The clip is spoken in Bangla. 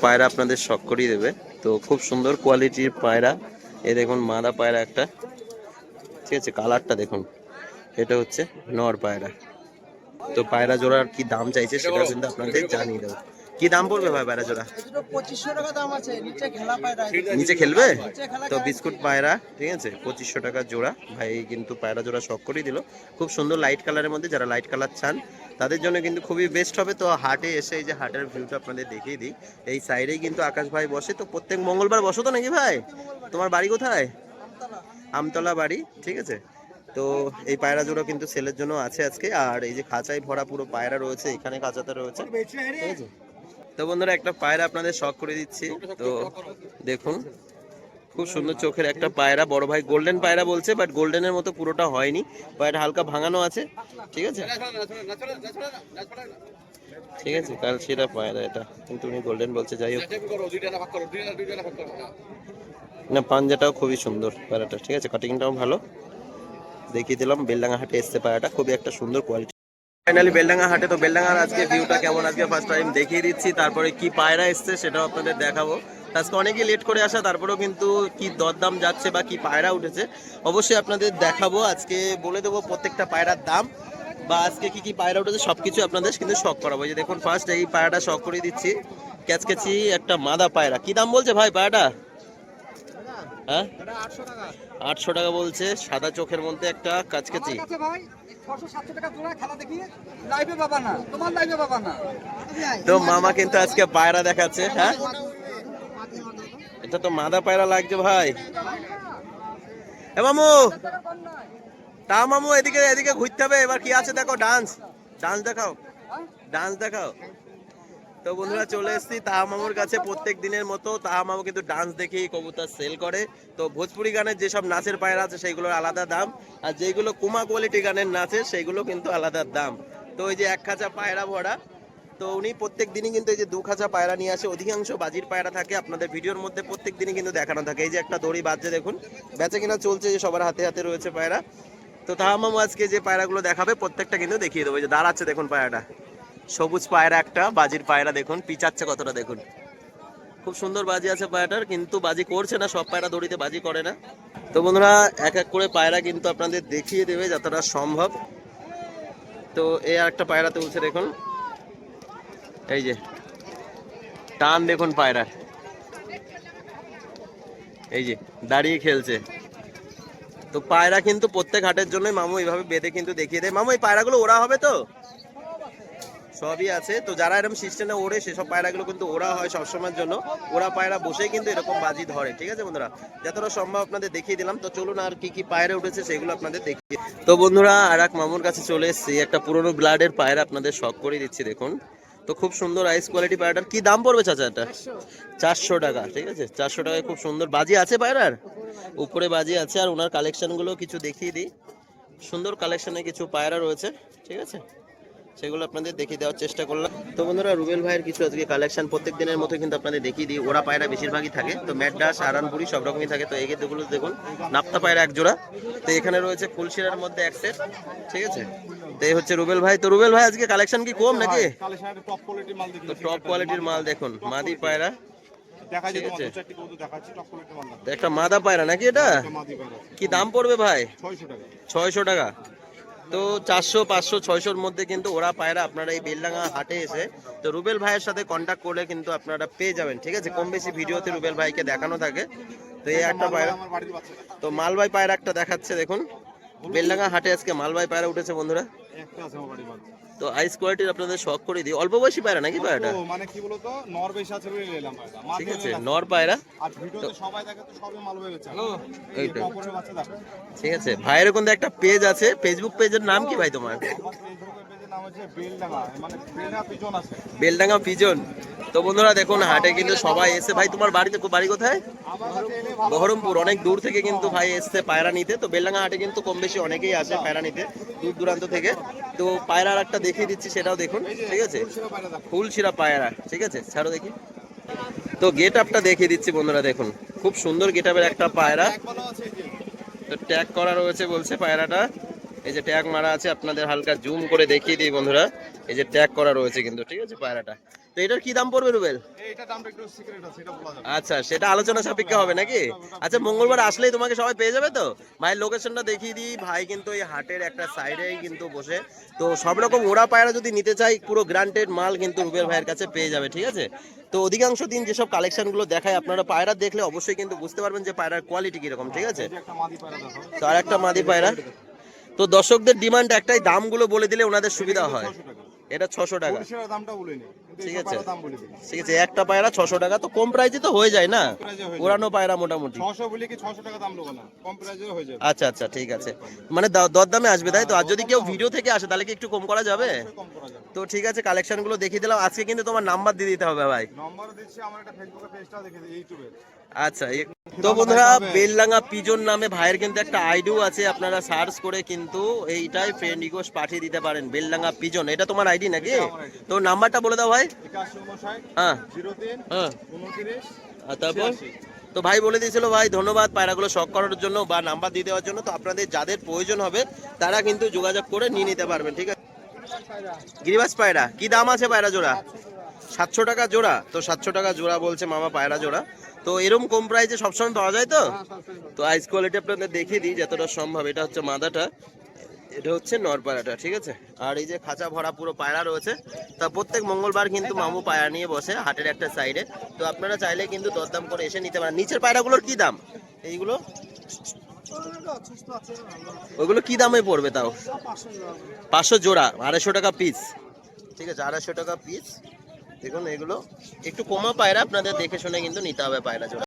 পায়রা আপনাদের শখ করিয়ে দেবে। তো খুব সুন্দর কোয়ালিটির পায়রা। এই দেখুন মাদা পায়রা একটা, ঠিক আছে, কালারটা দেখুন। এটা হচ্ছে নর পায়রা। তো পায়রা জোড়ার কি দাম চাইছে সেটা কিন্তু আপনাদের জানিয়ে দেবো। কি দাম পড়বে ভাই পায়রা জোড়া? 2500 টাকা দাম আছে। নিচে খেলা পায়রা, নিচে খেলবে তো বিস্কুট পায়রা, ঠিক আছে, 2500 টাকা জোড়া। ভাই কিন্তু পায়রা জোড়া শখ করেই দিল। খুব সুন্দর লাইট কালারের মধ্যে, যারা লাইট কালার চান তাদের জন্য কিন্তু খুবই বেস্ট হবে। তো হাটে এসে এই যে হাটের ভিউটা আপনাদের দেখিয়ে দিই। এই সাইডেই কিন্তু আকাশ ভাই বসে, তো প্রত্যেক মঙ্গলবার বসো তো নাকি ভাই? তোমার বাড়ি কোথায়? আমতলা বাড়ি, ঠিক আছে। তো এই পায়রা জোড়া কিন্তু সেলের জন্য আছে আজকে। আর এই যে খাঁচায় ভরা পুরো পায়রা রয়েছে, এখানে খাঁচাতে রয়েছে, ঠিক আছে। তো বন্ধুরা একটা পায়রা আপনাদের শখ করে দিচ্ছি। তো দেখুন খুব সুন্দর চোখের একটা পায়রা, বড় ভাই গোল্ডেন পায়রা বলছে, বাট গোল্ডেনের মতো পুরোটা হয়নি, পায়রা হালকা ভাঙানো আছে, ঠিক আছে, ঠিক আছে। কাল সেটা পায়রা এটা, কিন্তু উনি গোল্ডেন বলছে। যাই হোক, না পাঞ্জাটাও খুবই সুন্দর পায়রাটা, ঠিক আছে, কাটিংটাও ভালো। দেখিয়ে দিলাম বেলডাঙ্গা হাটে এসছে পায়রাটা, খুবই একটা সুন্দর কোয়ালিটি। ফাইনালি বেলডাঙ্গা হাটে। তো বেলডাঙ্গার আজকে ভিউটা কেমন আজকে ফার্স্ট টাইম দেখিয়ে দিচ্ছি, তারপরে কি পায়রা এসছে সেটাও আপনাদের দেখাবো। আজকে অনেকেই লেট করে আসা, তারপরেও কিন্তু কি দরদাম যাচ্ছে বা কি পায়রা উঠেছে অবশ্যই আপনাদের দেখাবো। আজকে বলে দেবো প্রত্যেকটা পায়রার দাম, বা আজকে কি কি পায়রা উঠেছে সবকিছু আপনাদের কিন্তু শখ করাবো। যে দেখুন ফার্স্ট এই পায়রাটা শখ করে দিচ্ছি, ক্যাচকেচি একটা মাদা পায়রা। কি দাম বলছে ভাই পায়রাটা? হ্যাঁ 800 টাকা বলছে। সাদা চোখের মধ্যে একটা কাচকাচি। তো মামা কিন্তু আজকে পায়রা দেখাচ্ছে। হ্যাঁ এটা তো মাদা পায়রা লাগছে ভাই। এ মামু, তা মামু এদিকে এদিকে ঘুরতে হবে। এবার কি আছে দেখো, ডান্স ডান্স দেখাও, ডান্স দেখাও। তো বন্ধুরা চলে এসেছি তাহা মামুর কাছে প্রত্যেক দিনের মতো। তাহা মামু কিন্তু ডান্স দেখেই কবুতর সেল করে। তো ভোজপুরি গানের যেসব নাচের পায়রা আছে সেইগুলোর আলাদা দাম, আর যেগুলো কুমা কোয়ালিটি গানের নাচে সেইগুলো কিন্তু আলাদা দাম। তো ওই যে এক খাঁচা পায়রা ভরা, তো উনি প্রত্যেক দিনই কিন্তু এই যে 2 খাঁচা পায়রা নিয়ে আসে। অধিকাংশ বাজির পায়রা থাকে আপনাদের ভিডিওর মধ্যে, প্রত্যেক দিনই কিন্তু দেখানো থাকে। এই যে একটা দড়ি বাজছে দেখুন, বেচা কিনা চলছে, যে সবার হাতে হাতে রয়েছে পায়রা। তো তাহা মামু আজকে যে পায়রাগুলো দেখাবে প্রত্যেকটা কিন্তু দেখিয়ে দেবো। এই যে দাঁড়াচ্ছে দেখুন পায়রাটা, সবুজ পায়রা একটা, বাজির পায়রা দেখুন পিচাচ্ছে কতটা দেখুন। খুব সুন্দর বাজি আছে পায়রাটার, কিন্তু বাজি করছে না, সব পায়রা দড়িতে বাজি করে না। তো বন্ধুরা এক এক করে পায়রা কিন্তু আপনাদের দেখিয়ে দেবে যতটা সম্ভব। তো এই আর একটা পায়রা তুলছে দেখুন, এই যে টান দেখুন পায়রা, এই যে দাঁড়িয়ে খেলছে। তো পায়রা কিন্তু প্রত্যেক হাটের জন্য মামু এইভাবে বেঁধে কিন্তু দেখিয়ে দেয়। মামু এই পায়রাগুলো ওরা হবে তো? সবই আছে। তো যারা এরকম সিস্টেমে ওড়ে সেসব পায়রাগুলো কিন্তু ওরা হয় সবসময়ের জন্য। ওরা পায়রা বসেই কিন্তু এরকম বাজি ধরে, ঠিক আছে বন্ধুরা। যতটা সম্ভব আপনাদের দেখিয়ে দিলাম। তো চলুন আর কি কি পায়রা উঠেছে সেগুলো আপনাদের দেখিয়ে। তো বন্ধুরা আর এক মামুর কাছে চলে এসেছি, একটা পুরোনো ব্লাডের পায়রা আপনাদের শখ করে দিচ্ছি দেখুন। তো খুব সুন্দর আইস কোয়ালিটি পায়রাটার কি দাম পড়বে চাচা? এটা 400 টাকা, ঠিক আছে। 400 টাকায় খুব সুন্দর বাজি আছে পায়রার, উপরে বাজি আছে। আর ওনার কালেকশনগুলো কিছু দেখিয়ে দিই। সুন্দর কালেকশনে কিছু পায়রা রয়েছে, ঠিক আছে, সেগুলো আপনাদের দেখিয়ে দেওয়ার চেষ্টা করলাম। তো বন্ধুরা রুবেল ভাইয়ের কিছু আজকে কালেকশন প্রত্যেক দিনের মতো কিন্তু আপনাদের দেখিয়ে দিই। ওরা পায়রা বেশিরভাগই থাকে, তো ম্যাডাস আরানপুরি সব রকমই থাকে। তো এগুলো দেখুন নাপ্তা পায়রা এক জোড়া। তো এখানে রয়েছে ফুলশিরার মধ্যে এক সেট, ঠিক আছে। তো এই হচ্ছে রুবেল ভাই। তো রুবেল ভাই আজকে কালেকশন কি কম নাকি? তো টপ কোয়ালিটির মাল দেখুন, মাদি পায়রা, ঠিক আছে। একটা মাদা পায়রা নাকি এটা? কি দাম পড়বে ভাই? 600 টাকা। তো 400, 500, 600-র মধ্যে কিন্তু ওরা পায়রা আপনারা এই বেলডাঙ্গা হাটে এসে তো রুবেল ভাইয়ের সাথে কন্ট্যাক্ট করলে কিন্তু আপনারা পেয়ে যাবেন, ঠিক আছে। কম বেশি ভিডিওতে রুবেল ভাইকে দেখানো থাকে। তো এই একটা পায়রা, তো মালবাই পায়রা একটা দেখাচ্ছে দেখুন। বেলডাঙ্গা হাটে আজকে মালবাই পায়রা উঠেছে বন্ধুরা। তো আইস কোয়ালিটির আপনাদের শখ করে দিই। অল্প বয়সী পায়রা নাকি পায়রাটা? মানে কি বলতো নর বেশি আছে বলে নিলাম পায়রা, ঠিক আছে, নর পায়রা। আর ভিডিওতে সবাই দেখে তো সবই মালবে বেচা। এইটা অপরের বাচ্চা দেখো, ঠিক আছে। ভাইয়ের কিন্তু একটা পেজ আছে, ফেসবুক পেজের নাম কি ভাই তোমার? আমার ফেসবুকের পেজের নাম হচ্ছে বেলডাঙ্গা, মানে বেলডাঙ্গা পিজন আছে, বেলডাঙ্গা পিজন। তো বন্ধুরা দেখুন হাটে কিন্তু সবাই এসে। ভাই তোমার বাড়ি কোথায়? বহরমপুর। অনেক দূর থেকে কিন্তু ভাই এসছে পায়রা নিতে। তো বেলডাঙ্গা হাটে কিন্তু কম বেশি অনেকেই আসে পায়রা নিতে দূর দূরান্ত থেকে। তো পায়রা একটা দেখিয়ে দিচ্ছি, সেটাও দেখুন, ঠিক আছে। ফুলশিরা পায়রা, ঠিক আছে, ছাড়ো দেখি। তো গেট আপটা দেখিয়ে দিচ্ছি বন্ধুরা দেখুন, খুব সুন্দর গেট আপের একটা পায়রা। তো ট্যাগ করা রয়েছে বলছে পায়রাটা, এই যে ট্যাগ মারা আছে, আপনাদের হালকা জুম করে দেখিয়ে দিই বন্ধুরা। এই যে ট্যাগ করা রয়েছে কিন্তু, ঠিক আছে পায়রাটা। তো এটার কি দাম পড়বে রুবেল? এইটা দামটা একটু সিক্রেট আছে, এটা বলা যাবে না। আচ্ছা, সেটা আলোচনা সাপেক্ষে হবে নাকি? আচ্ছা, মঙ্গলবার আসলেই তোমাকে সবাই পেয়ে যাবে তো? ভাইয়ের লোকেশনটা দেখিয়ে দিই। ভাই কিন্তু এই হাটের একটা সাইডেই কিন্তু বসে, তো সব রকম ওড়া পায়রা যদি নিতে চাই পুরো গ্রান্টেড মাল কিন্তু রুবেল ভাইয়ের কাছে পেয়ে যাবে, ঠিক আছে? তো অধিকাংশ দিন যেসব কালেকশনগুলো দেখায় আপনারা পায়রা দেখলে অবশ্যই কিন্তু বুঝতে পারবেন যে পায়রার কোয়ালিটি কিরকম, ঠিক আছে? এই যে একটা মাদি পায়রা দেখো, তো আর একটা মাদি পায়রা। তো দর্শকদের ডিমান্ড একটাই, দামগুলো বলে দিলে ওনাদের সুবিধা হয়। 600 টাকা। এটা 600 টাকা, পুরুষের দামটা বলিনি, কিন্তু ঠিক এই আছে। পায়রার দাম বলে দিই। ঠিক আছে, একটা পায়রা 600 টাকা, তো কম প্রাইসে তো হয়ে যায় না? প্রাইজে হয়ে ওড়ানো পায়রা মোটামুটি। 600 বলি কি 600 টাকা দাম লোবো না, কম প্রাইজে হয়ে যাবে। আচ্ছা আচ্ছা, ঠিক আছে, মানে দরদামে আসবে তাই তো? আর যদি কেউ ভিডিও থেকে আসে তাহলে কি একটু কম করা যাবে? অবশ্যই কম করা যাবে। তো ঠিক আছে, কালেকশনগুলো দেখিয়ে দিলাম। আজকে কিন্তু তোমার নাম্বার দিয়ে দিতে হবে ভাই। নম্বর দিচ্ছি, আমার একটা ফেসবুকে পেজটা দেখে দিই, ইউটিউবে। আচ্ছা, তো বন্ধুরা, বেলডাঙ্গা পিজন নামে ভাইয়ের কিন্তু একটা আইডিও আছে, আপনারা সার্চ করে কিন্তু এইটাই ফ্রেন্ড রিকোয়েস্ট পাঠিয়ে দিতে পারেন। বেলডাঙ্গা পিজন, এটা তোমার আইডি নাকি? তো নাম্বারটা বলে দাও ভাই। 8159 হ্যাঁ 03 হ্যাঁ, 29 আর তারপর 86। তো ভাই বলে দিয়েছিল ভাই, ধন্যবাদ পায়রাগুলো শখ করার জন্য বা নাম্বার দিয়ে দেওয়ার জন্য। তো আপনাদের যাদের প্রয়োজন হবে তারা কিন্তু যোগাযোগ করে নিয়ে নিতে পারবেন, ঠিক আছে? গিরিবাস পায়রা কি দাম আছে পায়রা জোড়া? 700 টাকা জোড়া। তো 700 টাকা জোড়া বলছে মামা পায়রা জোড়া। তো এরকম কম প্রাইসে সবসময় পাওয়া যায় তো? তো আইস কোয়ালিটি আপনাদের দেখিয়ে দিই যতটা সম্ভব। এটা হচ্ছে মাদাটা, এটা হচ্ছে নরপায়রাটা, ঠিক আছে? আর এই যে খাঁচা ভরা পুরো পায়রা রয়েছে। তা প্রত্যেক মঙ্গলবার কিন্তু মামু পায়রা নিয়ে বসে হাটের একটা সাইডে। তো আপনারা চাইলে কিন্তু দরদাম করে এসে নিতে পারেন। নিচের পায়রাগুলোর কি দাম? এইগুলো ওইগুলো কি দামে পড়বে তাও? 500 জোড়া, 250 টাকা পিস, ঠিক আছে? 250 টাকা পিস। দেখুন এগুলো একটু কমা পায়রা, আপনাদের দেখে শুনে কিন্তু নিতে হবে পায়রা জোড়া।